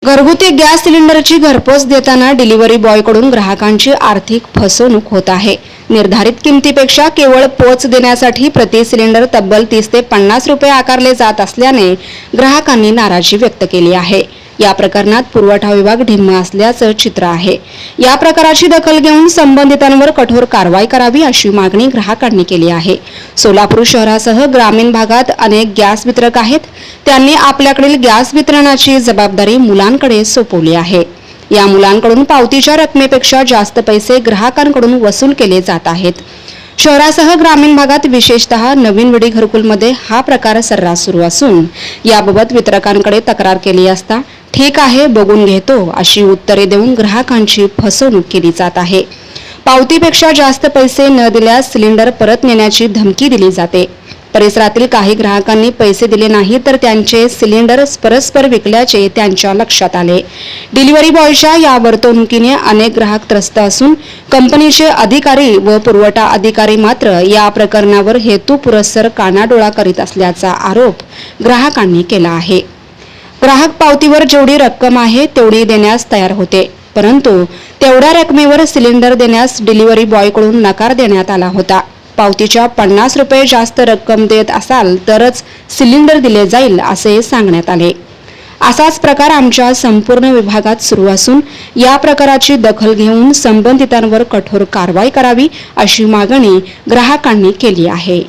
घरगुती गॅस सिलेंडरची घरपोच देताना डिलिव्हरी बॉयकडून ग्राहकांची आर्थिक फसवणूक होत आहे। निर्धारित किमतीपेक्षा केवळ पोच देण्यासाठी प्रति सिलेंडर तब्बल 30 ते 50 रुपये आकारले जात असल्याने ग्राहकांनी नाराजी व्यक्त केली आहे। या प्रकरणात पुरवठा विभाग ढिम्म असल्याचं चित्र आहे। या प्रकाराची दखल घेऊन संबंधितांवर कठोर कारवाई करावी अशी मागणी ग्राहकांनी केली आहे। सोलापूर शहरासह ग्रामीण भागात अनेक गॅस वितरक आहेत। त्यांनी आपल्याकडील गॅस वितरणाची जबाबदारी मुलांकडे सोपवली आहे। या मुलांकडून पावतीच्या रकमेपेक्षा जास्त पैसे ग्राहकांकडून वसूल केले जात आहेत। शहरासह ग्रामीण भागात विशेषतः नवीन विडी घरकुलमध्ये हा प्रकार सर्रास सुरू असून याबाबत वितरकांकडे तक्रार केली असता ठीक आहे बघून घेतो अशी उत्तरे देऊन ग्राहकांची फसवणूक केली जात आहे। पावतीपेक्षा जास्त पैसे न दिल्यास सिलेंडर परत नेण्याची धमकी दिली जाते। परिसरातील काही ग्राहकांनी पैसे दिले नाही तर त्यांचे सिलेंडर परस्पर विकल्याचे त्यांच्या लक्षात आले। डिलिव्हरी बॉयच्या या वर्तणुकीने अनेक ग्राहक त्रस्त असून कंपनीचे अधिकारी व पुरवठा अधिकारी मात्र या प्रकरणावर हेतुपुरस्सर कानाडोळा करीत असल्याचा आरोप ग्राहकांनी केला आहे। ग्राहक पावतीवर जेवढी रक्कम आहे तेवढी देण्यास तयार होते, परंतु तेवढ्या रकमेवर सिलेंडर देण्यास डिलिव्हरी बॉयकडून नकार देण्यात आला होता। पावतीच्या 50 रुपये जास्त रक्कम देत असाल तरच सिलेंडर दिले जाईल असे सांगण्यात आले। असाच प्रकार आमच्या संपूर्ण विभागात सुरू असून या प्रकाराची दखल घेऊन संबंधितांवर कठोर कारवाई करावी अशी मागणी ग्राहकांनी केली आहे।